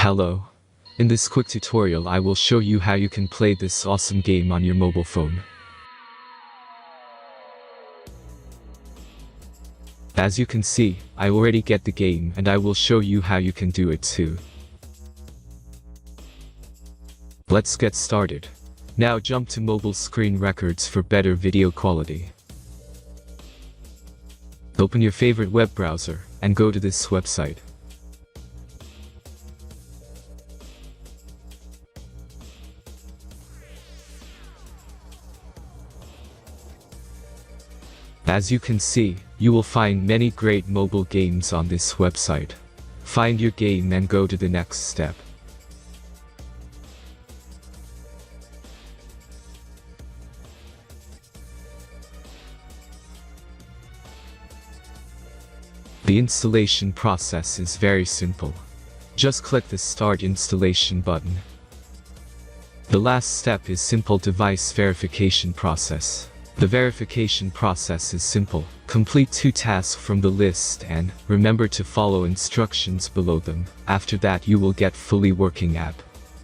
Hello. In this quick tutorial I will show you how you can play this awesome game on your mobile phone. As you can see, I already get the game and I will show you how you can do it too. Let's get started. Now jump to mobile screen records for better video quality. Open your favorite web browser and go to this website. As you can see, you will find many great mobile games on this website. Find your game and go to the next step. The installation process is very simple. Just click the Start Installation button. The last step is simple device verification process. The verification process is simple. Complete 2 tasks from the list and remember to follow instructions below them. After that you will get fully working app.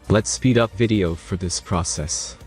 Let's speed up video for this process.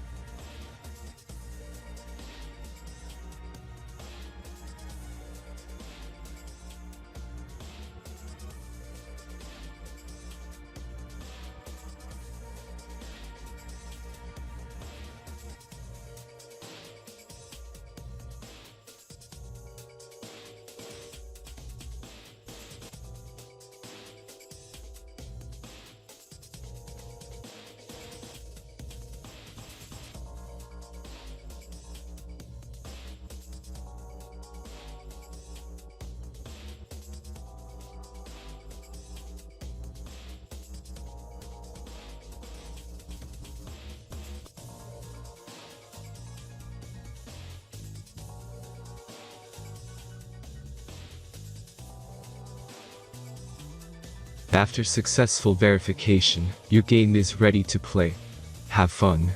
After successful verification, your game is ready to play. Have fun.